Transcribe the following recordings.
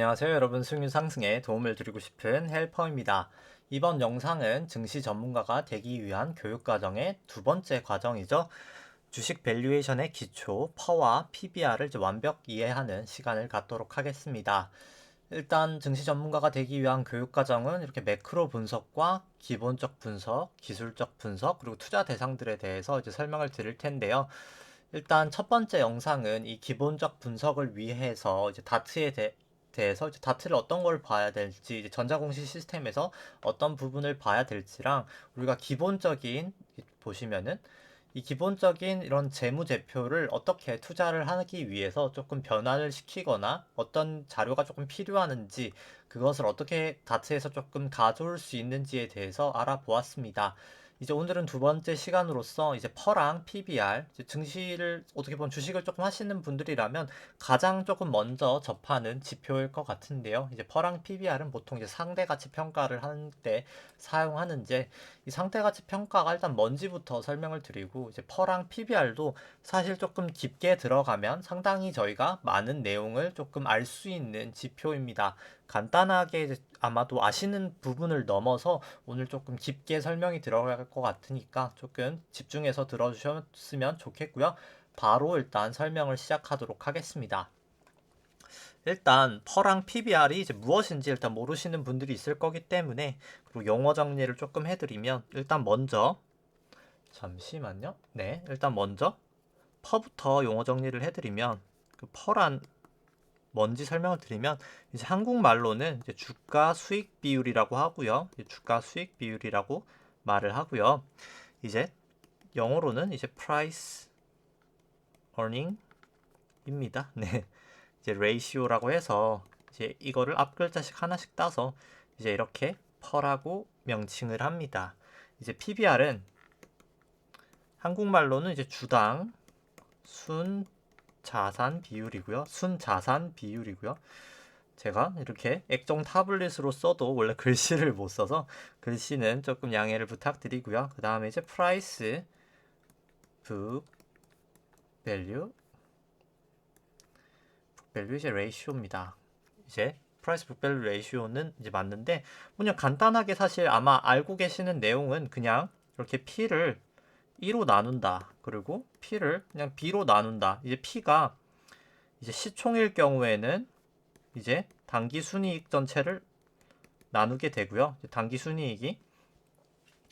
안녕하세요 여러분, 수익률 상승에 도움을 드리고 싶은 헬퍼입니다. 이번 영상은 증시 전문가가 되기 위한 교육과정의 두 번째 과정이죠. 주식 밸류에이션의 기초 퍼와 PBR을 완벽 이해하는 시간을 갖도록 하겠습니다. 일단 증시 전문가가 되기 위한 교육과정은 이렇게 매크로 분석과 기본적 분석, 기술적 분석, 그리고 투자 대상들에 대해서 설명을 드릴 텐데요. 일단 첫 번째 영상은 이 기본적 분석을 위해서 대해서 다트를 어떤 걸 봐야 될지, 전자공시 시스템에서 어떤 부분을 봐야 될지랑, 우리가 기본적인 보시면은 이 기본적인 이런 재무제표를 어떻게 투자를 하기 위해서 조금 변화를 시키거나 어떤 자료가 조금 필요하는지, 그것을 어떻게 다트에서 조금 가져올 수 있는지에 대해서 알아보았습니다. 이제 오늘은 두 번째 시간으로서 이제 퍼랑 PBR, 증시를 어떻게 보면 주식을 조금 하시는 분들이라면 가장 조금 먼저 접하는 지표일 것 같은데요. 이제 퍼랑 PBR은 보통 이제 상대 가치 평가를 하는 때 사용하는지, 이 상대 가치 평가가 일단 뭔지부터 설명을 드리고, 이제 퍼랑 PBR도 사실 조금 깊게 들어가면 상당히 저희가 많은 내용을 조금 알 수 있는 지표입니다. 간단하게 아마도 아시는 부분을 넘어서 오늘 조금 깊게 설명이 들어갈 것 같으니까 조금 집중해서 들어주셨으면 좋겠고요. 바로 일단 설명을 시작하도록 하겠습니다. 일단 퍼랑 PBR이 이제 무엇인지 일단 모르시는 분들이 있을 거기 때문에, 그리고 용어 정리를 조금 해드리면, 일단 먼저 잠시만요. 네, 일단 먼저 퍼부터 용어 정리를 해드리면, 그 퍼란 뭔지 설명을 드리면, 이제 한국말로는 이제 주가 수익 비율이라고 하고요. 주가 수익 비율이라고 말을 하고요. 이제 영어로는 이제 price earning입니다. 네. 이제 ratio라고 해서 이제 이거를 앞 글자씩 하나씩 따서 이제 이렇게 퍼라고 명칭을 합니다. 이제 PBR은 한국말로는 이제 주당 순 자산 비율이고요. 순자산 비율이고요. 제가 이렇게 액정 타블릿으로 써도 원래 글씨를 못 써서 글씨는 조금 양해를 부탁드리고요. 그 다음에 이제 price book value 이제 ratio입니다. 이제 price book value ratio는 이제 맞는데, 그냥 간단하게 사실 아마 알고 계시는 내용은 그냥 이렇게 P를 2로 나눈다. 그리고 P를 그냥 B로 나눈다. 이제 P가 이제 시총일 경우에는 이제 당기 순이익 전체를 나누게 되고요. 당기 순이익이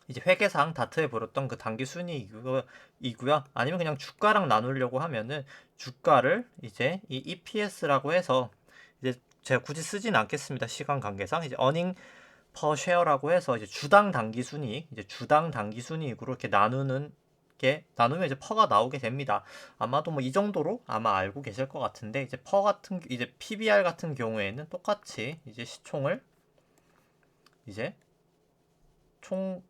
이제 회계상 다트에 벌었던 그 당기 순이익이고요. 아니면 그냥 주가랑 나누려고 하면은 주가를 이제 이 EPS라고 해서, 이제 제가 굳이 쓰진 않겠습니다. 시간 관계상 이제 어닝 퍼 쉐어라고 해서 이제 주당 당기 순이익, 이제 주당 당기 순이익으로 이렇게 나누면 이제 퍼가 나오게 됩니다. 아마도 뭐 이 정도로 아마 알고 계실 것 같은데, 이제 PBR 같은 경우에는 똑같이 이제 시총을 이제 총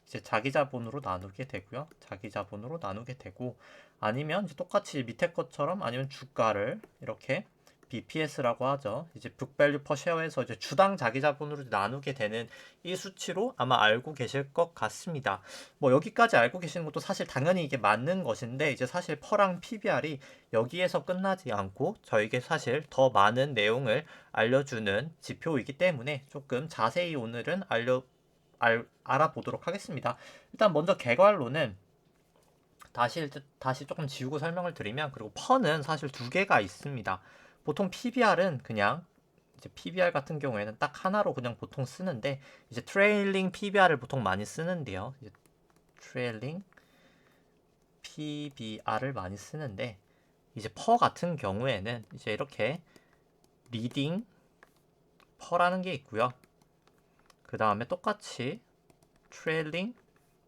이제 자기 자본으로 나누게 되고요. 자기 자본으로 나누게 되고, 아니면 이제 똑같이 밑에 것처럼, 아니면 주가를 이렇게 BPS라고 하죠. 이제 북밸류 퍼 쉐어에서 이제 주당 자기 자본으로 나누게 되는 이 수치로 아마 알고 계실 것 같습니다. 뭐 여기까지 알고 계시는 것도 사실 당연히 이게 맞는 것인데, 이제 사실 퍼랑 PBR이 여기에서 끝나지 않고 저에게 사실 더 많은 내용을 알려주는 지표이기 때문에 조금 자세히 오늘은 알아보도록 하겠습니다. 일단 먼저 개괄로는 다시 조금 지우고 설명을 드리면, 그리고 퍼는 사실 두 개가 있습니다. 보통 PBR은 그냥 이제 PBR 같은 경우에는 딱 하나로 그냥 보통 쓰는데, 이제 트레일링 PBR을 보통 많이 쓰는데요. 이제 트레일링 PBR을 많이 쓰는데, 이제 퍼 같은 경우에는 이제 이렇게 리딩 퍼라는 게 있고요. 그 다음에 똑같이 트레일링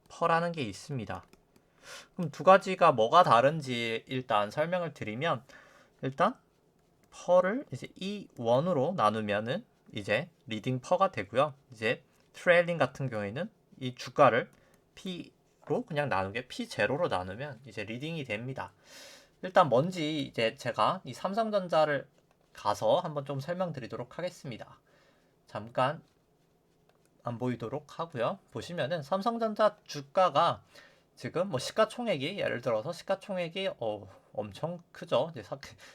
퍼라는 게 있습니다. 그럼 두 가지가 뭐가 다른지 일단 설명을 드리면, 일단 퍼를 이제 E1으로 나누면은 이제 리딩 퍼가 되고요. 이제 트레일링 같은 경우에는 이 주가를 P로 그냥 나누게 P0로 나누면 이제 리딩이 됩니다. 일단 뭔지 이제 제가 이 삼성전자를 가서 한번 좀 설명드리도록 하겠습니다. 잠깐 안 보이도록 하고요. 보시면은 삼성전자 주가가 지금 뭐 시가총액이 예를 들어서 시가총액이 엄청 크죠. 이제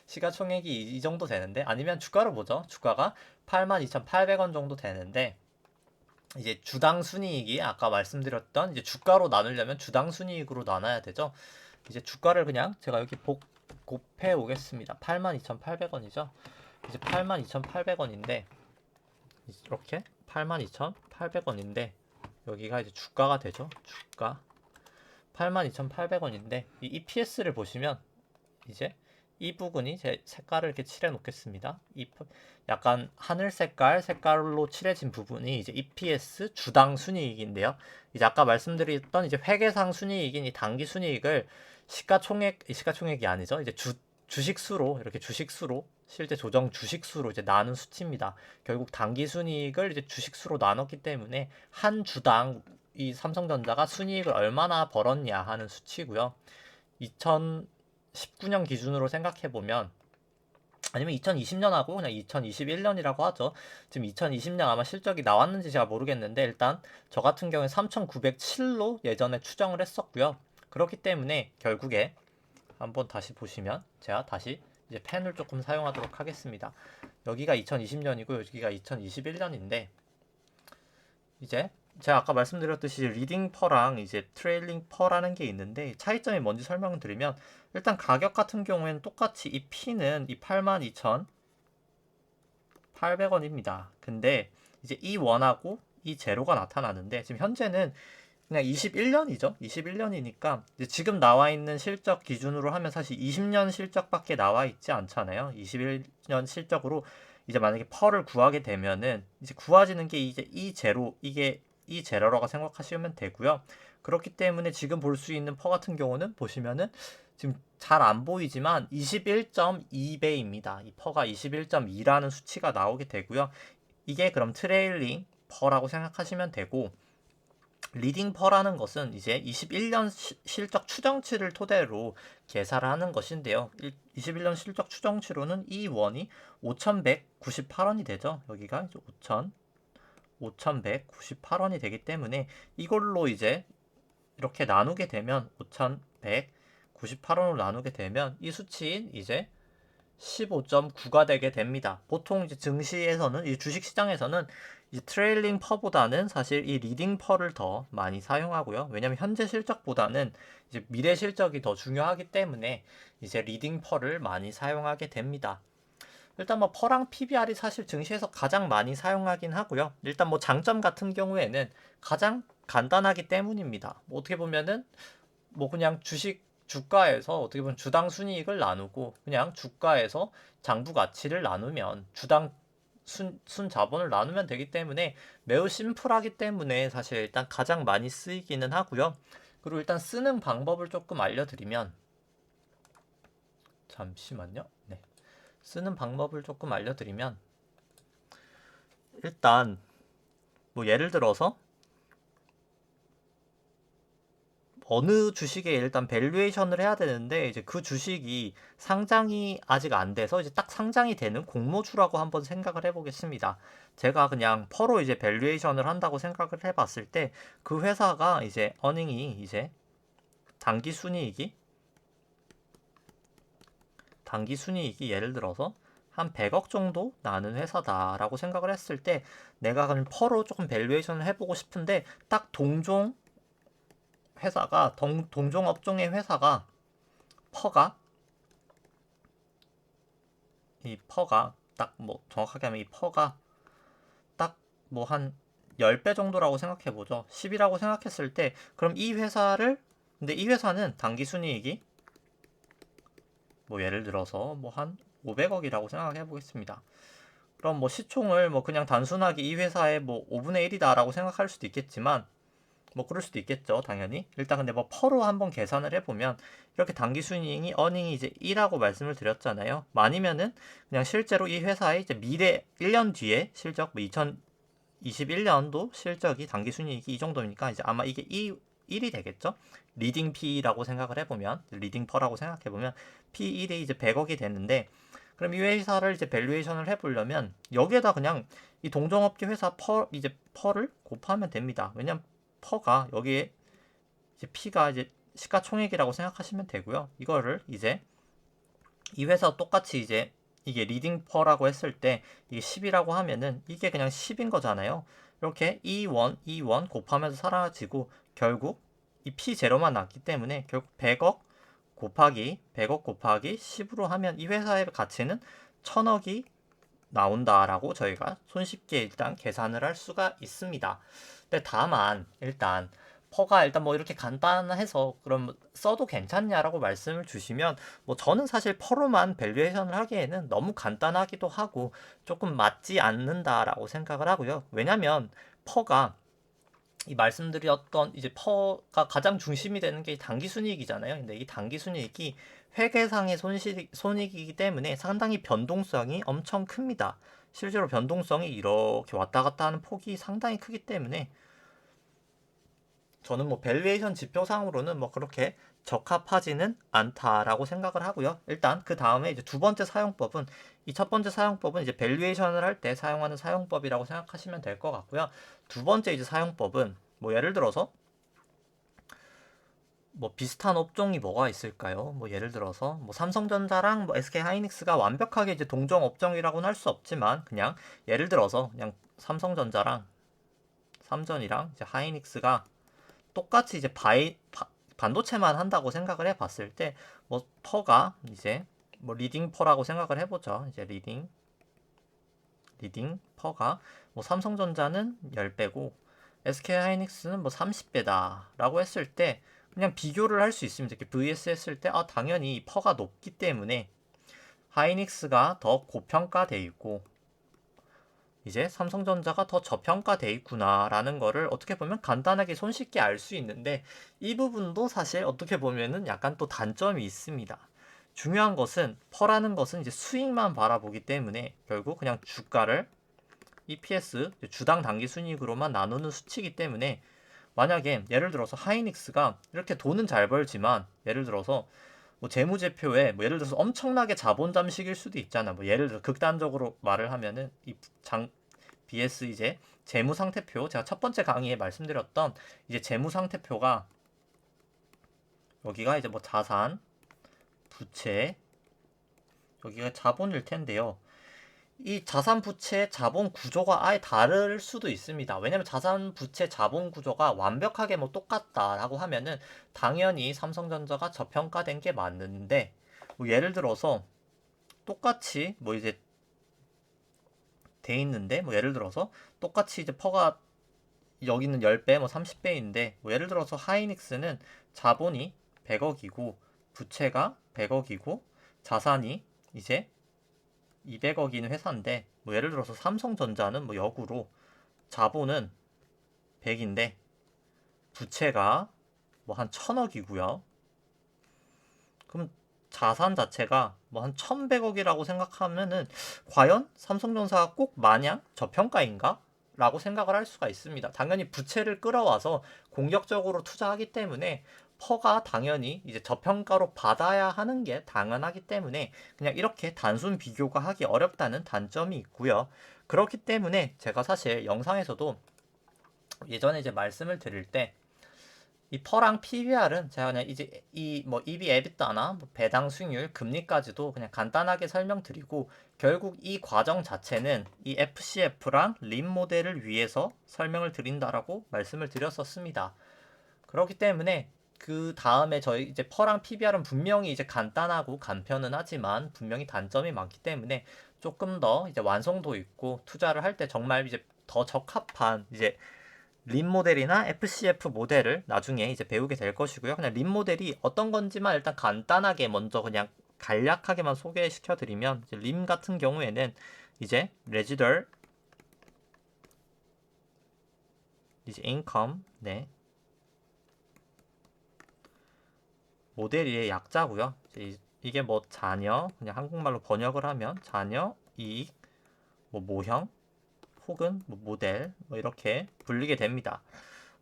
시가총액이 이 정도 되는데 아니면 주가를 보죠. 주가가 82,800원 정도 되는데 이제 주당 순이익이 아까 말씀드렸던 이제 주가로 나누려면 주당 순이익으로 나눠야 되죠. 이제 주가를 그냥 제가 여기 곱해 오겠습니다. 82,800원이죠. 이제 82,800원인데 이렇게 82,800원인데 여기가 이제 주가가 되죠. 주가 82,800원인데 이 EPS를 보시면 이제 이 부분이 제 색깔을 이렇게 칠해 놓겠습니다. 약간 하늘 색깔로 칠해진 부분이 이제 EPS 주당 순이익인데요. 이제 아까 말씀드렸던 이제 회계상 순이익인 이 당기 순이익을 시가총액이 아니죠. 이제 주식수로 이렇게 주식수로 실제 조정 주식수로 이제 나눈 수치입니다. 결국 당기 순이익을 이제 주식수로 나눴기 때문에 한 주당 이 삼성전자가 순이익을 얼마나 벌었냐 하는 수치고요. 2019년 기준으로 생각해 보면 아니면 2020년하고 그냥 2021년이라고 하죠. 지금 2020년 아마 실적이 나왔는지 제가 모르겠는데 일단 저 같은 경우에 3,907로 예전에 추정을 했었고요. 그렇기 때문에 결국에 한번 다시 보시면 제가 다시 이제 펜을 조금 사용하도록 하겠습니다. 여기가 2020년이고 여기가 2021년인데 이제 제가 아까 말씀드렸듯이 리딩 퍼랑 이제 트레일링 퍼라는 게 있는데 차이점이 뭔지 설명을 드리면 일단 가격 같은 경우에는 똑같이 이 P는 이 82,800원입니다. 근데 이제 이 원하고 이 제로가 나타나는데 지금 현재는 그냥 21년이죠. 21년이니까 이제 지금 나와 있는 실적 기준으로 하면 사실 20년 실적밖에 나와 있지 않잖아요. 21년 실적으로 이제 만약에 펄을 구하게 되면은 이제 구하지는 게 이제 이 제로 이게 이 제로라고 생각하시면 되고요. 그렇기 때문에 지금 볼 수 있는 퍼 같은 경우는 보시면은 지금 잘 안 보이지만 21.2배입니다. 이 퍼가 21.2라는 수치가 나오게 되고요. 이게 그럼 트레일링 퍼라고 생각하시면 되고 리딩 퍼라는 것은 이제 21년 실적 추정치를 토대로 계산을 하는 것인데요. 21년 실적 추정치로는 이 원이 5,198원이 되죠. 여기가 이제 5,198원이 되기 때문에 이걸로 이제 이렇게 나누게 되면 5,198원으로 나누게 되면 이 수치인 이제 15.9가 되게 됩니다. 보통 이제 증시에서는 이 주식 시장에서는 이 트레일링 퍼보다는 사실 이 리딩 퍼를 더 많이 사용하고요. 왜냐면 현재 실적보다는 이제 미래 실적이 더 중요하기 때문에 이제 리딩 퍼를 많이 사용하게 됩니다. 일단 뭐 퍼랑 PBR이 사실 증시에서 가장 많이 사용하긴 하고요. 일단 뭐 장점 같은 경우에는 가장 간단하기 때문입니다. 뭐 어떻게 보면은 뭐 그냥 주가에서 어떻게 보면 주당 순이익을 나누고 그냥 주가에서 장부 가치를 나누면 주당 순 자본을 나누면 되기 때문에 매우 심플하기 때문에 사실 일단 가장 많이 쓰이기는 하고요. 그리고 일단 쓰는 방법을 조금 알려드리면 잠시만요. 네. 쓰는 방법을 조금 알려드리면 일단 뭐 예를 들어서 어느 주식에 일단 밸류에이션을 해야 되는데 이제 그 주식이 상장이 아직 안 돼서 이제 딱 상장이 되는 공모주라고 한번 생각을 해보겠습니다. 제가 그냥 퍼로 이제 밸류에이션을 한다고 생각을 해봤을 때 그 회사가 이제 어닝이 이제 단기 순이익이 예를 들어서 한 100억 정도 나는 회사다라고 생각을 했을 때 내가 그냥 퍼로 조금 밸류에이션을 해보고 싶은데 딱 동종 회사가 동종 업종의 회사가 퍼가 딱 뭐 정확하게 하면 이 퍼가 딱 뭐 한 10배 정도라고 생각해 보죠. 10이라고 생각했을 때 그럼 이 회사를 근데 이 회사는 당기 순이익이 뭐 예를 들어서 뭐 한 500억이라고 생각해 보겠습니다. 그럼 뭐 시총을 뭐 그냥 단순하게 이 회사의 뭐 5분의 1이다라고 생각할 수도 있겠지만 뭐 그럴 수도 있겠죠, 당연히. 일단 근데 뭐 퍼로 한번 계산을 해보면 이렇게 당기 순이익이 어닝이 이제 1라고 말씀을 드렸잖아요. 아니면은 그냥 실제로 이 회사의 이제 미래 1년 뒤에 실적 뭐 2021년도 실적이 당기 순이익이 이 정도니까 이제 아마 이게 1이 되겠죠. 리딩 P라고 생각을 해보면 리딩 퍼라고 생각해보면 P1이 이제 100억이 되는데 그럼 이 회사를 이제 밸류에이션을 해보려면 여기에다 그냥 이 동종업계 회사 퍼를 곱하면 됩니다. 왜냐면 퍼가 여기에 이제 P가 이제 시가총액이라고 생각하시면 되고요. 이거를 이제 이 회사 똑같이 이제 이게 리딩 퍼라고 했을 때 이게 10이라고 하면은 이게 그냥 10인 거잖아요. 이렇게 E1 곱하면서 사라지고 결국 이 P0만 남기 때문에 결국 100억 곱하기 10으로 하면 이 회사의 가치는 1000억이 나온다라고 저희가 손쉽게 일단 계산을 할 수가 있습니다. 근데 다만 일단 퍼가 일단 뭐 이렇게 간단해서 그럼 써도 괜찮냐라고 말씀을 주시면 뭐 저는 사실 퍼로만 밸류에이션을 하기에는 너무 간단하기도 하고 조금 맞지 않는다라고 생각을 하고요. 왜냐면 퍼가 이 말씀드렸던 이제 퍼가 가장 중심이 되는 게 단기 순이익이잖아요. 근데 이 단기 순이익이 회계상의 손익이기 때문에 상당히 변동성이 엄청 큽니다. 실제로 변동성이 이렇게 왔다 갔다 하는 폭이 상당히 크기 때문에 저는 뭐 밸류에이션 지표상으로는 뭐 그렇게 적합하지는 않다라고 생각을 하고요. 일단 그 다음에 이제 두 번째 사용법은 이 첫 번째 사용법은 이제 밸류에이션을 할 때 사용하는 사용법이라고 생각하시면 될 것 같고요. 두 번째 이제 사용법은 뭐 예를 들어서 뭐 비슷한 업종이 뭐가 있을까요? 뭐 예를 들어서 뭐 삼성전자랑 뭐 SK하이닉스가 완벽하게 이제 동종 업종이라고는 할 수 없지만 그냥 예를 들어서 그냥 삼성전자랑 삼전이랑 이제 하이닉스가 똑같이 이제 반도체만 한다고 생각을 해봤을 때 뭐 퍼가 이제 뭐 리딩 퍼라고 생각을 해보죠. 이제 리딩 퍼가 뭐 삼성전자는 10배고 SK하이닉스는 뭐 30배다라고 했을 때 그냥 비교를 할 수 있습니다. 이렇게 vs 했을 때 당연히 퍼가 높기 때문에 하이닉스가 더 고평가돼 있고 이제 삼성전자가 더 저평가돼 있구나라는 거를 어떻게 보면 간단하게 손쉽게 알 수 있는데 이 부분도 사실 어떻게 보면은 약간 또 단점이 있습니다. 중요한 것은 퍼라는 것은 이제 수익만 바라보기 때문에 결국 그냥 주가를 EPS 주당 당기 순이익으로만 나누는 수치이기 때문에 만약에 예를 들어서 하이닉스가 이렇게 돈은 잘 벌지만 예를 들어서 뭐 재무제표에 뭐 예를 들어서 엄청나게 자본 잠식일 수도 있잖아. 뭐 예를 들어 극단적으로 말을 하면은 이 BS 이제 재무 상태표 제가 첫 번째 강의에 말씀드렸던 이제 재무 상태표가 여기가 이제 뭐 자산, 부채 여기가 자본일 텐데요. 이 자산 부채 자본 구조가 아예 다를 수도 있습니다. 왜냐면 자산 부채 자본 구조가 완벽하게 뭐 똑같다라고 하면은 당연히 삼성전자가 저평가된 게 맞는데 뭐 예를 들어서 똑같이 뭐 이제 돼 있는데 뭐 예를 들어서 똑같이 이제 퍼가 여기는 10배 뭐 30배인데 뭐 예를 들어서 하이닉스는 자본이 100억이고 부채가 100억이고 자산이 이제 200억인 회사인데 뭐 예를 들어서 삼성전자는 뭐 역으로 자본은 100인데 부채가 뭐 한 1000억이고요. 그럼 자산 자체가 뭐 한 1100억이라고 생각하면은 과연 삼성전자가 꼭 마냥 저평가인가? 라고 생각을 할 수가 있습니다. 당연히 부채를 끌어와서 공격적으로 투자하기 때문에 퍼가 당연히 이제 저평가로 받아야 하는 게 당연하기 때문에 그냥 이렇게 단순 비교가 하기 어렵다는 단점이 있고요. 그렇기 때문에 제가 사실 영상에서도 예전에 이제 말씀을 드릴 때 이 퍼랑 PBR은 제가 그냥 이제 이 뭐 EV 에비타나 뭐 배당 수익률, 금리까지도 그냥 간단하게 설명드리고 결국 이 과정 자체는 이 FCF랑 림 모델을 위해서 설명을 드린다라고 말씀을 드렸었습니다. 그렇기 때문에 그 다음에 저희 이제 퍼랑 PBR은 분명히 이제 간단하고 간편은 하지만 분명히 단점이 많기 때문에 조금 더 이제 완성도 있고 투자를 할 때 정말 이제 더 적합한 이제 림 모델이나 FCF 모델을 나중에 이제 배우게 될 것이고요. 그냥 림 모델이 어떤 건지만 일단 간단하게 먼저 그냥 간략하게만 소개시켜 드리면 림 같은 경우에는 이제 레지덜 이제 인컴 네 모델의 약자고요. 이게 뭐 자녀 그냥 한국말로 번역을 하면 자녀 이익 뭐 모형 혹은 뭐 모델 뭐 이렇게 불리게 됩니다.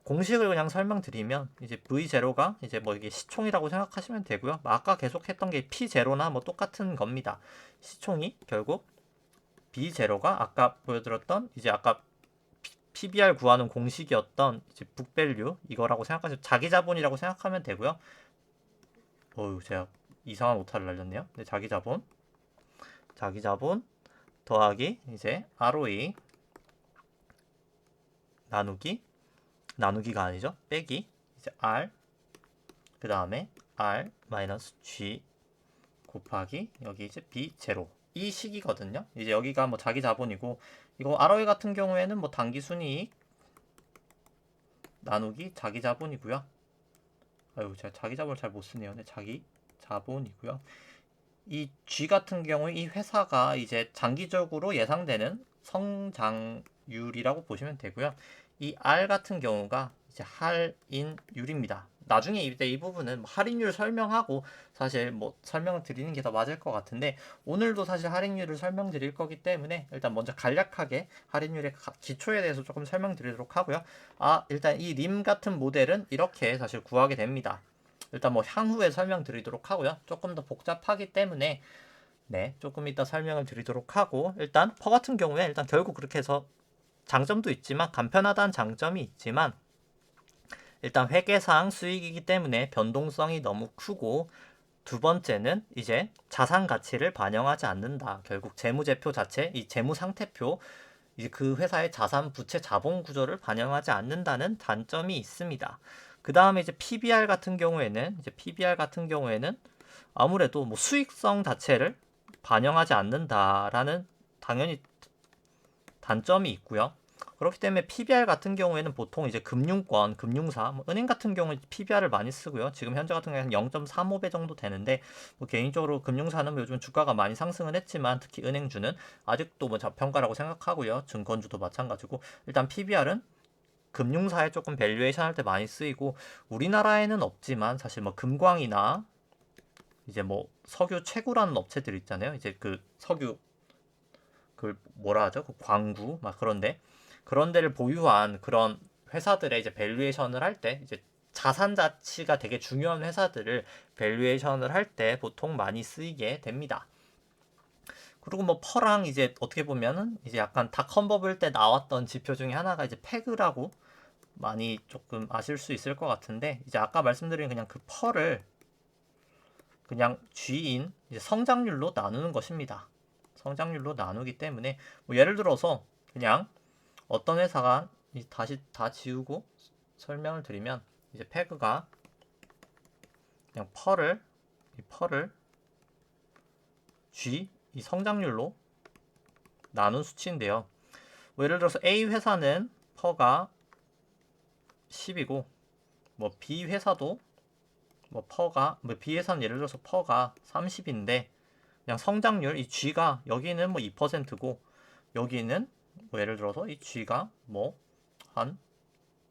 공식을 그냥 설명드리면 이제 V0가 이제 뭐 이게 시총이라고 생각하시면 되고요. 아까 계속 했던 게 P0나 뭐 똑같은 겁니다. 시총이 결국 B0가 아까 보여드렸던 이제 아까 PBR 구하는 공식이었던 이제 북밸류 이거라고 생각하시면 자기 자본이라고 생각하면 되고요. 제가 이상한 오타를 날렸네요. 네, 자기 자본 더하기 이제 ROE 나누기가 아니죠. 빼기 이제 R 그 다음에 R 마이너스 G 곱하기 여기 이제 B 제로 이 식이거든요. 이제 여기가 뭐 자기 자본이고 이거 ROE 같은 경우에는 뭐 당기순이익 나누기 자기 자본이고요. 아유 제가 자기 자본을 잘 못 쓰네요. 네, 자기 자본이고요. 이 G 같은 경우에 이 회사가 이제 장기적으로 예상되는 성장률이라고 보시면 되고요. 이 R 같은 경우가 이제 할인율입니다. 나중에 이때 이 부분은 할인율 설명하고 사실 뭐 설명을 드리는 게 더 맞을 것 같은데 오늘도 사실 할인율을 설명드릴 거기 때문에 일단 먼저 간략하게 할인율의 기초에 대해서 조금 설명드리도록 하고요. 일단 이 림 같은 모델은 이렇게 사실 구하게 됩니다. 일단 뭐 향후에 설명드리도록 하고요. 조금 더 복잡하기 때문에 네, 조금 이따 설명을 드리도록 하고 일단 퍼 같은 경우에 일단 결국 그렇게 해서 장점도 있지만 간편하다는 장점이 있지만 일단 회계상 수익이기 때문에 변동성이 너무 크고 두 번째는 이제 자산 가치를 반영하지 않는다. 결국 재무제표 자체, 이 재무상태표 이제 그 회사의 자산, 부채, 자본 구조를 반영하지 않는다는 단점이 있습니다. 그 다음에 이제 PBR 같은 경우에는 아무래도 뭐 수익성 자체를 반영하지 않는다라는 당연히 단점이 있고요. 그렇기 때문에 PBR 같은 경우에는 보통 이제 금융권, 금융사, 뭐 은행 같은 경우는 PBR을 많이 쓰고요. 지금 현재 같은 경우에는 0.35배 정도 되는데 뭐 개인적으로 금융사는 요즘 주가가 많이 상승을 했지만 특히 은행주는 아직도 뭐 저평가라고 생각하고요. 증권주도 마찬가지고 일단 PBR은 금융사에 조금 밸류에이션 할 때 많이 쓰이고 우리나라에는 없지만 사실 뭐 금광이나 이제 뭐 석유 채굴하는 업체들 있잖아요. 이제 그 석유 그 뭐라 하죠? 그 광구 막 그런 데를 보유한 그런 회사들의 이제 밸류에이션을 할 때 이제 자산 가치가 되게 중요한 회사들을 밸류에이션을 할 때 보통 많이 쓰이게 됩니다. 그리고 뭐 퍼랑 이제 어떻게 보면은 이제 약간 다 컨버블 때 나왔던 지표 중에 하나가 이제 패그라고 많이 조금 아실 수 있을 것 같은데 이제 아까 말씀드린 그냥 그 퍼를 그냥 G인 이제 성장률로 나누는 것입니다. 성장률로 나누기 때문에 뭐 예를 들어서 그냥 어떤 회사가 다시 다 지우고 설명을 드리면 이제 패그가 그냥 펄을 G 이 성장률로 나눈 수치인데요. 뭐 예를 들어서 A 회사는 퍼가 10이고 뭐 B 회사도 뭐 B 회사는 예를 들어서 퍼가 30인데 그냥 성장률 이 G가 여기는 뭐 2%고 여기는 뭐 예를 들어서 이 G가 뭐 한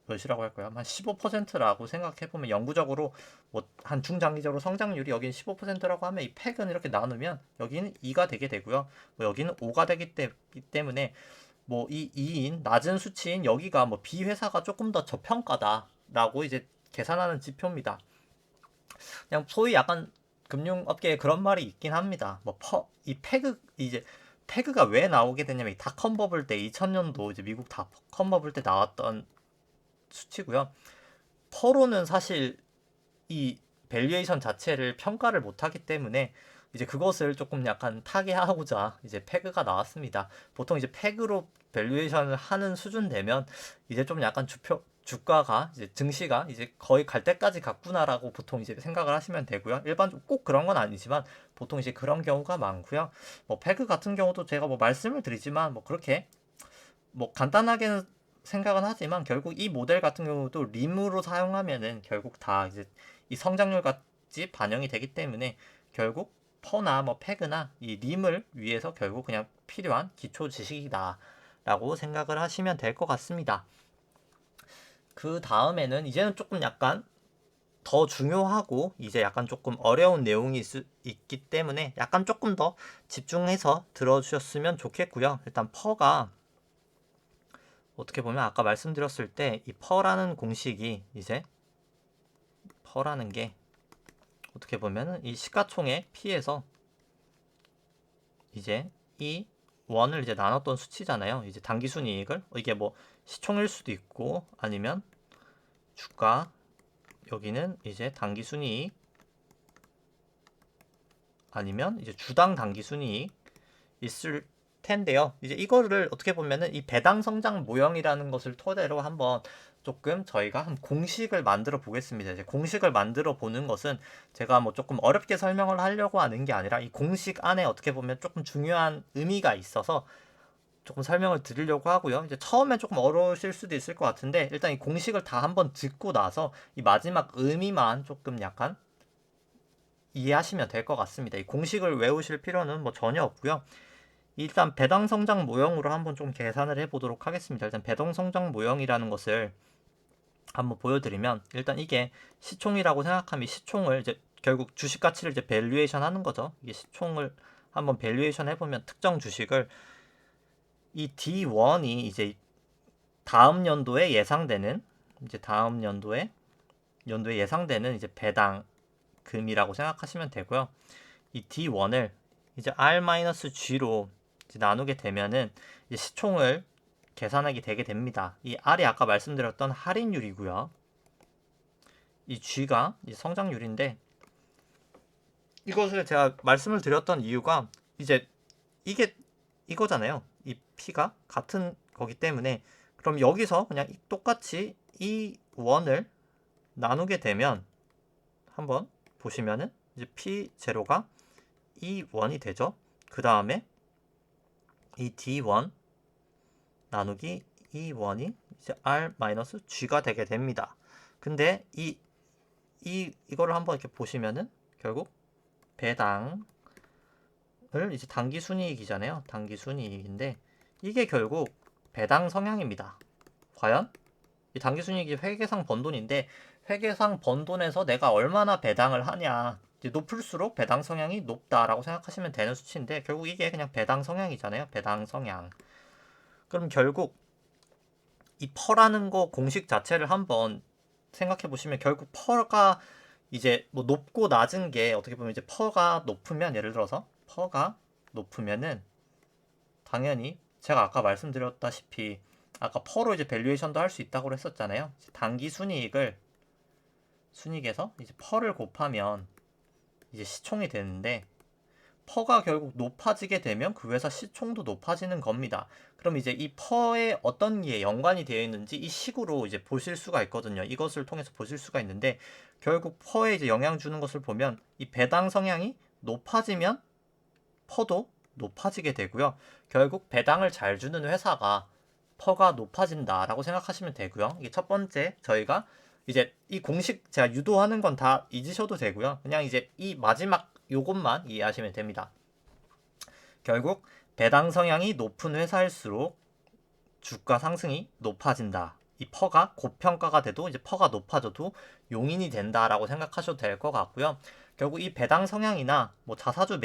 몇이라고 할까요? 한 15%라고 생각해 보면 영구적으로 뭐 한 중장기적으로 성장률이 여기는 15%라고 하면 이 팩은 이렇게 나누면 여기는 2가 되게 되고요. 뭐 여기는 5가 되기 때문에 뭐 이 2인 낮은 수치인 여기가 뭐 B 회사가 조금 더 저평가다라고 이제 계산하는 지표입니다. 그냥 소위 약간 금융업계에 그런 말이 있긴 합니다. 이 패그가 왜 나오게 되냐면 이 닷컴 버블 때 2000년도 이제 미국 닷컴 버블 때 나왔던 수치고요. 퍼로는 사실 이 밸류에이션 자체를 평가를 못하기 때문에 이제 그것을 조금 약간 타개하고자 이제 패그가 나왔습니다. 보통 이제 패그로 밸류에이션을 하는 수준 되면 이제 좀 약간 주가가 이제 증시가 이제 거의 갈 때까지 갔구나라고 보통 이제 생각을 하시면 되고요. 일반 꼭 그런 건 아니지만 보통 이제 그런 경우가 많고요. 뭐 패그 같은 경우도 제가 뭐 말씀을 드리지만 뭐 그렇게 뭐 간단하게는 생각은 하지만 결국 이 모델 같은 경우도 림으로 사용하면은 결국 다 이제 이 성장률 같이 반영이 되기 때문에 결국 퍼나 뭐 패그나 이 림을 위해서 결국 그냥 필요한 기초 지식이다라고 생각을 하시면 될 것 같습니다. 그 다음에는 이제는 조금 약간 더 중요하고 이제 약간 조금 어려운 내용이 있기 때문에 약간 조금 더 집중해서 들어주셨으면 좋겠고요. 일단 퍼가 어떻게 보면 아까 말씀드렸을 때 이 퍼라는 공식이 이제 퍼라는 게 어떻게 보면은 이 시가총액 P에서 이제 이 원을 이제 나눴던 수치잖아요. 이제 당기순이익을 이게 뭐 시총일 수도 있고 아니면 주가 여기는 이제 당기순이익 아니면 이제 주당 당기순이익 있을 텐데요. 이제 이거를 어떻게 보면은 이 배당 성장 모형이라는 것을 토대로 한번 조금 저희가 한 공식을 만들어 보겠습니다. 이제 공식을 만들어 보는 것은 제가 뭐 조금 어렵게 설명을 하려고 하는 게 아니라 이 공식 안에 어떻게 보면 조금 중요한 의미가 있어서 조금 설명을 드리려고 하고요. 이제 처음엔 조금 어려우실 수도 있을 것 같은데 일단 이 공식을 다 한번 듣고 나서 이 마지막 의미만 조금 약간 이해하시면 될 것 같습니다. 이 공식을 외우실 필요는 뭐 전혀 없고요. 일단 배당 성장 모형으로 한번 좀 계산을 해보도록 하겠습니다. 일단 배당 성장 모형이라는 것을 한번 보여드리면 일단 이게 시총이라고 생각하면 시총을 이제 결국 주식 가치를 이제 밸류에이션 하는 거죠. 이게 시총을 한번 밸류에이션 해보면 특정 주식을 이 D1이 이제 다음 연도에 예상되는 이제 다음 연도에 예상되는 이제 배당금이라고 생각하시면 되고요. 이 D1을 이제 R-G로 이제 나누게 되면은 이제 시총을 계산하게 되게 됩니다. 이 R이 아까 말씀드렸던 할인율이고요. 이 G가 이 성장률인데 이것을 제가 말씀을 드렸던 이유가 이제 이게 이거잖아요. 이 P가 같은 거기 때문에 그럼 여기서 그냥 똑같이 이 원을 나누게 되면 한번 보시면은 이제 P0가 E1이 되죠. 그 다음에 이 D1 나누기 E1이 이제 R-G가 되게 됩니다. 근데 이거를 한번 이렇게 보시면은 결국 배당을 이제 당기 순이익이잖아요. 당기 순이익인데 이게 결국 배당 성향입니다. 과연 이 당기 순이익이 회계상 번돈인데 회계상 번돈에서 내가 얼마나 배당을 하냐 이제 높을수록 배당 성향이 높다라고 생각하시면 되는 수치인데 결국 이게 그냥 배당 성향이잖아요. 배당 성향. 그럼 결국 이 퍼라는 거 공식 자체를 한번 생각해 보시면 결국 퍼가 이제 뭐 높고 낮은 게 어떻게 보면 이제 퍼가 높으면 예를 들어서 퍼가 높으면은 당연히 제가 아까 말씀드렸다시피 아까 퍼로 이제 밸류에이션도 할 수 있다고 했었잖아요. 단기 순이익에서 이제 퍼를 곱하면 이제 시총이 되는데 퍼가 결국 높아지게 되면 그 회사 시총도 높아지는 겁니다. 그럼 이제 이 퍼에 어떤 게 연관이 되어 있는지 이 식으로 이제 보실 수가 있거든요. 이것을 통해서 보실 수가 있는데 결국 퍼에 이제 영향 주는 것을 보면 이 배당 성향이 높아지면 퍼도 높아지게 되고요. 결국 배당을 잘 주는 회사가 퍼가 높아진다라고 생각하시면 되고요. 이게 첫 번째 저희가 이제 이 공식 제가 유도하는 건 다 잊으셔도 되고요. 그냥 이제 이 마지막 요것만 이해하시면 됩니다. 결국 배당 성향이 높은 회사일수록 주가 상승이 높아진다. 이 퍼가 고평가가 돼도 이제 퍼가 높아져도 용인이 된다라고 생각하셔도 될 것 같고요. 결국 이 배당 성향이나 뭐 자사주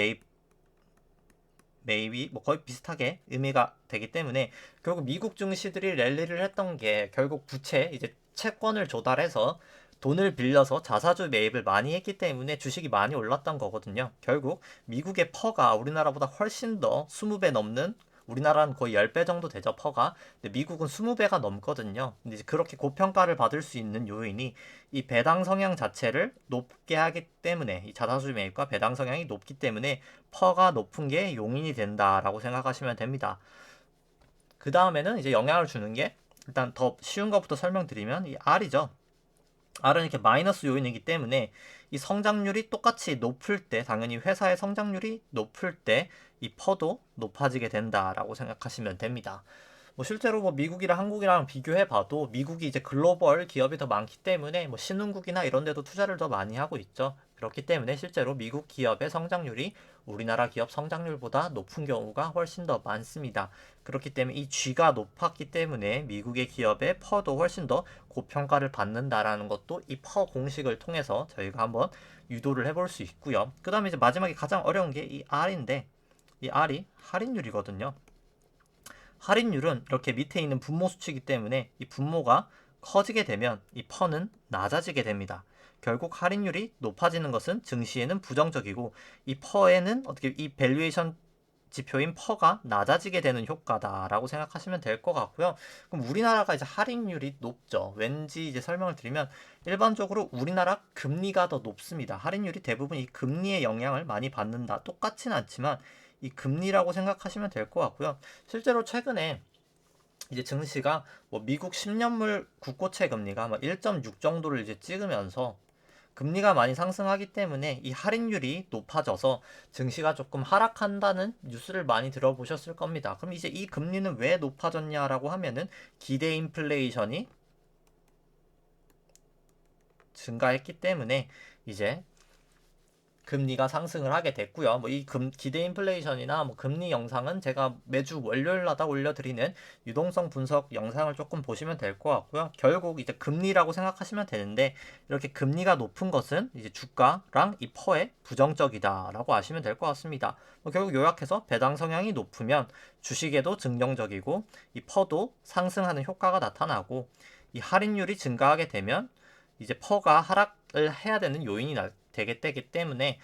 매입이 뭐 거의 비슷하게 의미가 되기 때문에 결국 미국 증시들이 랠리를 했던 게 결국 부채 이제 채권을 조달해서 돈을 빌려서 자사주 매입을 많이 했기 때문에 주식이 많이 올랐던 거거든요. 결국 미국의 퍼가 우리나라보다 훨씬 더 20배 넘는 우리나라는 거의 10배 정도 되죠, 퍼가. 근데 미국은 20배가 넘거든요. 근데 이제 그렇게 고평가를 받을 수 있는 요인이 이 배당 성향 자체를 높게 하기 때문에 이 자사주 매입과 배당 성향이 높기 때문에 퍼가 높은 게 용인이 된다라고 생각하시면 됩니다. 그 다음에는 이제 영향을 주는 게 일단 더 쉬운 것부터 설명드리면 이 R이죠. R은 이렇게 마이너스 요인이기 때문에 이 성장률이 똑같이 높을 때 당연히 회사의 성장률이 높을 때 이 퍼도 높아지게 된다라고 생각하시면 됩니다. 뭐 실제로 뭐 미국이랑 한국이랑 비교해 봐도 미국이 이제 글로벌 기업이 더 많기 때문에 뭐 신흥국이나 이런 데도 투자를 더 많이 하고 있죠. 그렇기 때문에 실제로 미국 기업의 성장률이 우리나라 기업 성장률보다 높은 경우가 훨씬 더 많습니다. 그렇기 때문에 이 G가 높았기 때문에 미국의 기업의 퍼도 훨씬 더 고평가를 받는다라는 것도 이 퍼 공식을 통해서 저희가 한번 유도를 해볼 수 있고요. 그 다음에 이제 마지막에 가장 어려운 게 이 R인데 이 R이 할인율이거든요. 할인율은 이렇게 밑에 있는 분모 수치이기 때문에 이 분모가 커지게 되면 이 퍼는 낮아지게 됩니다. 결국 할인율이 높아지는 것은 증시에는 부정적이고 이 퍼에는 어떻게 이 밸류에이션 지표인 퍼가 낮아지게 되는 효과다라고 생각하시면 될 것 같고요. 그럼 우리나라가 이제 할인율이 높죠. 왠지 이제 설명을 드리면 일반적으로 우리나라 금리가 더 높습니다. 할인율이 대부분 이 금리의 영향을 많이 받는다. 똑같진 않지만 이 금리라고 생각하시면 될 것 같고요. 실제로 최근에 이제 증시가 뭐 미국 10년물 국고채 금리가 1.6 정도를 이제 찍으면서 금리가 많이 상승하기 때문에 이 할인율이 높아져서 증시가 조금 하락한다는 뉴스를 많이 들어보셨을 겁니다. 그럼 이제 이 금리는 왜 높아졌냐라고 하면은 기대 인플레이션이 증가했기 때문에 이제 금리가 상승을 하게 됐고요. 뭐 이 기대 인플레이션이나 뭐 금리 영상은 제가 매주 월요일마다 올려드리는 유동성 분석 영상을 조금 보시면 될 것 같고요. 결국 이제 금리라고 생각하시면 되는데 이렇게 금리가 높은 것은 이제 주가랑 이 퍼에 부정적이다라고 아시면 될 것 같습니다. 뭐 결국 요약해서 배당 성향이 높으면 주식에도 긍정적이고 이 퍼도 상승하는 효과가 나타나고 이 할인율이 증가하게 되면 이제 퍼가 하락을 해야 되는 요인이 되게 되기 때문에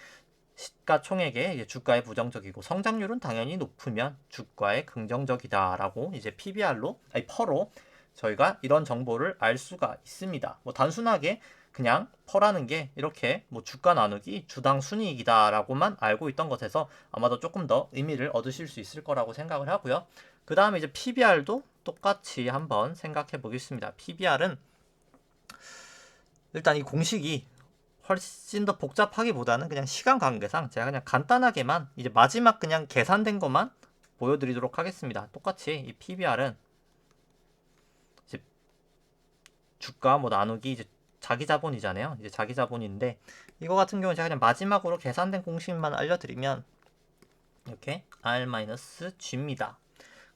시가총액에 이제 주가에 부정적이고 성장률은 당연히 높으면 주가에 긍정적이다라고 이제 PBR로 아니 퍼로 저희가 이런 정보를 알 수가 있습니다. 뭐 단순하게 그냥 퍼라는 게 이렇게 뭐 주가 나누기 주당 순이익이다라고만 알고 있던 것에서 아마도 조금 더 의미를 얻으실 수 있을 거라고 생각을 하고요. 그 다음에 이제 PBR도 똑같이 한번 생각해 보겠습니다. PBR은 일단 이 공식이 훨씬 더 복잡하기보다는 그냥 시간 관계상 제가 그냥 간단하게만 이제 마지막 그냥 계산된 것만 보여드리도록 하겠습니다. 똑같이 이 PBR은 이제 주가 뭐 나누기 이제 자기 자본이잖아요. 이제 자기 자본인데 이거 같은 경우는 제가 그냥 마지막으로 계산된 공식만 알려드리면 이렇게 R-G입니다.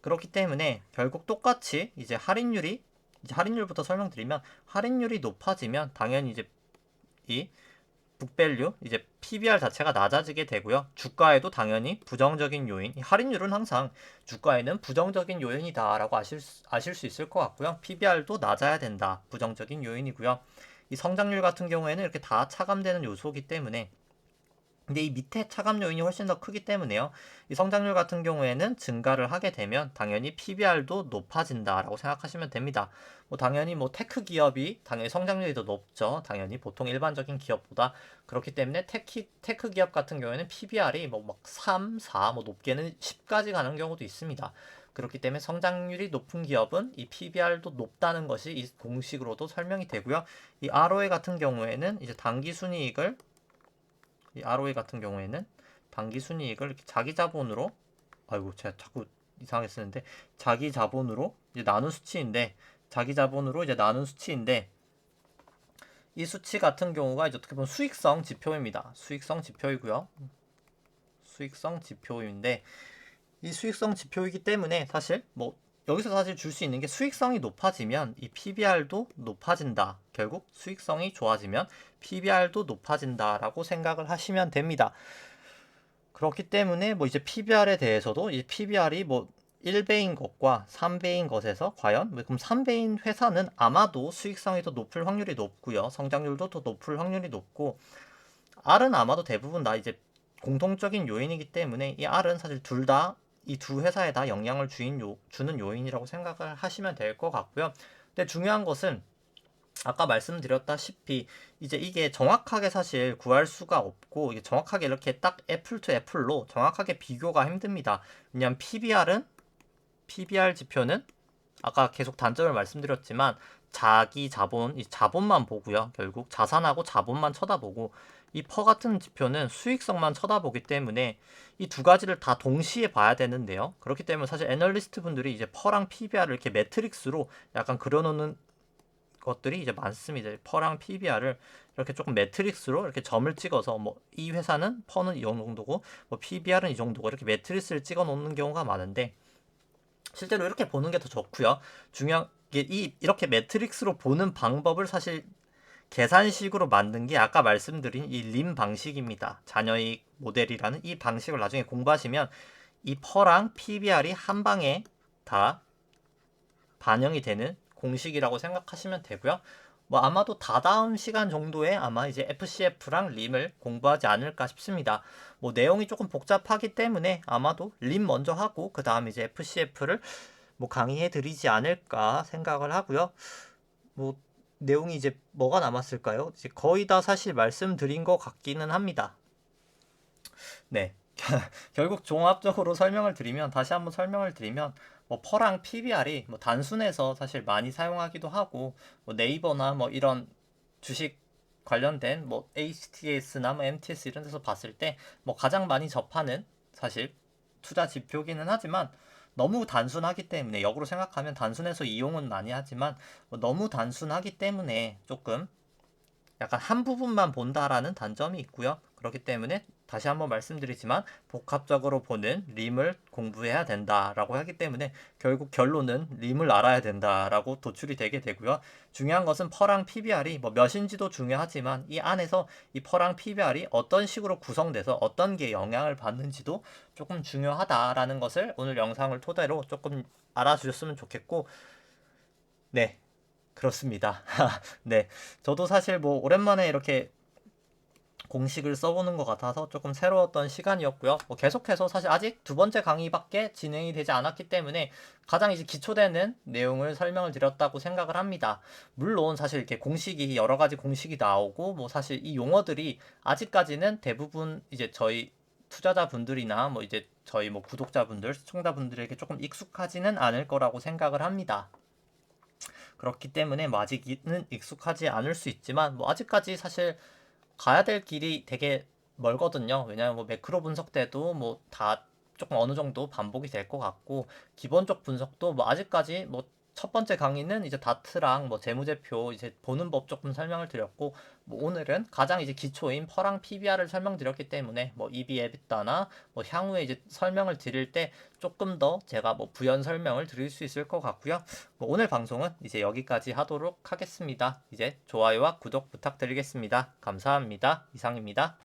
그렇기 때문에 결국 똑같이 이제 할인율부터 설명드리면 할인율이 높아지면 당연히 이제 이 북밸류 이제 PBR 자체가 낮아지게 되고요. 주가에도 당연히 부정적인 요인, 할인율은 항상 주가에는 부정적인 요인이다라고 아실 수 있을 것 같고요. PBR도 낮아야 된다. 부정적인 요인이고요. 이 성장률 같은 경우에는 이렇게 다 차감되는 요소이기 때문에 근데 이 밑에 차감 요인이 훨씬 더 크기 때문에요. 이 성장률 같은 경우에는 증가를 하게 되면 당연히 PBR도 높아진다라고 생각하시면 됩니다. 뭐 당연히 뭐 테크 기업이 당연히 성장률이 더 높죠. 당연히 보통 일반적인 기업보다 그렇기 때문에 테크 기업 같은 경우에는 PBR이 뭐 막 3, 4, 뭐 높게는 10까지 가는 경우도 있습니다. 그렇기 때문에 성장률이 높은 기업은 이 PBR도 높다는 것이 이 공식으로도 설명이 되고요. 이 ROE 같은 경우에는 이제 당기 순이익을 이 ROE 같은 경우에는 당기 순이익을 이렇게 자기 자본으로 아이고 제가 자꾸 이상하게 쓰는데 자기 자본으로 이제 나눈 수치인데 자기 자본으로 이제 나눈 수치인데 이 수치 같은 경우가 이제 어떻게 보면 수익성 지표입니다. 수익성 지표이고요. 수익성 지표인데 이 수익성 지표이기 때문에 사실 뭐 여기서 사실 줄 수 있는 게 수익성이 높아지면 이 PBR도 높아진다. 결국 수익성이 좋아지면 PBR도 높아진다라고 생각을 하시면 됩니다. 그렇기 때문에 뭐 이제 PBR에 대해서도 이 PBR이 뭐 1배인 것과 3배인 것에서 과연 그럼 3배인 회사는 아마도 수익성이 더 높을 확률이 높고요. 성장률도 더 높을 확률이 높고 R은 아마도 대부분 다 이제 공통적인 요인이기 때문에 이 R은 사실 둘 다 이 두 회사에 다 영향을 주는 요인이라고 생각을 하시면 될 것 같고요. 근데 중요한 것은 아까 말씀드렸다시피 이제 이게 정확하게 사실 구할 수가 없고 이게 정확하게 이렇게 딱 애플 투 애플로 정확하게 비교가 힘듭니다. 왜냐하면 PBR 지표는 아까 계속 단점을 말씀드렸지만 자기 자본, 이 자본만 보고요. 결국 자산하고 자본만 쳐다보고 이 퍼 같은 지표는 수익성만 쳐다보기 때문에 이 두 가지를 다 동시에 봐야 되는데요. 그렇기 때문에 사실 애널리스트 분들이 이제 퍼랑 PBR을 이렇게 매트릭스로 약간 그려놓는 것들이 이제 많습니다. 퍼랑 PBR을 이렇게 조금 매트릭스로 이렇게 점을 찍어서 뭐 이 회사는 퍼는 이 정도고 뭐 PBR은 이 정도고 이렇게 매트릭스를 찍어 놓는 경우가 많은데 실제로 이렇게 보는 게 더 좋고요. 중요한 게 이렇게 매트릭스로 보는 방법을 사실 계산식으로 만든 게 아까 말씀드린 이 림 방식입니다. 자녀이익 모델이라는 이 방식을 나중에 공부하시면 이 퍼랑 PBR이 한 방에 다 반영이 되는 공식이라고 생각하시면 되고요. 뭐 아마도 다다음 시간 정도에 아마 이제 FCF랑 림을 공부하지 않을까 싶습니다. 뭐 내용이 조금 복잡하기 때문에 아마도 림 먼저 하고 그 다음 이제 FCF를 뭐 강의해 드리지 않을까 생각을 하고요. 뭐 내용이 이제 뭐가 남았을까요? 이제 거의 다 사실 말씀드린 것 같기는 합니다. 네. 결국 종합적으로 설명을 드리면 다시 한번 설명을 드리면 뭐 퍼랑 PBR이 뭐 단순해서 사실 많이 사용하기도 하고 뭐 네이버나 뭐 이런 주식 관련된 뭐 HTS나 뭐 MTS 이런 데서 봤을 때 뭐 가장 많이 접하는 사실 투자 지표기는 하지만 너무 단순하기 때문에 역으로 생각하면 단순해서 이용은 많이 하지만 뭐 너무 단순하기 때문에 조금 약간 한 부분만 본다라는 단점이 있고요. 그렇기 때문에 다시 한번 말씀드리지만 복합적으로 보는 림을 공부해야 된다라고 하기 때문에 결국 결론은 림을 알아야 된다라고 도출이 되게 되고요. 중요한 것은 퍼랑 PBR이 뭐 몇인지도 중요하지만 이 안에서 이 퍼랑 PBR이 어떤 식으로 구성돼서 어떤 게 영향을 받는지도 조금 중요하다라는 것을 오늘 영상을 토대로 조금 알아주셨으면 좋겠고, 네, 그렇습니다. 네, 저도 사실 뭐 오랜만에 이렇게 공식을 써보는 것 같아서 조금 새로웠던 시간이었고요. 뭐 계속해서 사실 아직 두 번째 강의밖에 진행이 되지 않았기 때문에 가장 이제 기초되는 내용을 설명을 드렸다고 생각을 합니다. 물론 사실 이렇게 공식이 여러 가지 공식이 나오고 뭐 사실 이 용어들이 아직까지는 대부분 이제 저희 투자자분들이나 뭐 이제 저희 뭐 구독자분들, 시청자분들에게 조금 익숙하지는 않을 거라고 생각을 합니다. 그렇기 때문에 뭐 아직은 익숙하지 않을 수 있지만 뭐 아직까지 사실 가야 될 길이 되게 멀거든요. 왜냐하면 뭐 매크로 분석 때도 뭐 다 조금 어느 정도 반복이 될 것 같고 기본적 분석도 뭐 아직까지 뭐 첫 번째 강의는 이제 다트랑 뭐 재무제표 이제 보는 법 조금 설명을 드렸고 뭐 오늘은 가장 이제 기초인 퍼랑 PBR을 설명드렸기 때문에 뭐 EV 에비타나 뭐 향후에 이제 설명을 드릴 때 조금 더 제가 뭐 부연 설명을 드릴 수 있을 것 같고요. 뭐 오늘 방송은 이제 여기까지 하도록 하겠습니다. 이제 좋아요와 구독 부탁드리겠습니다. 감사합니다. 이상입니다.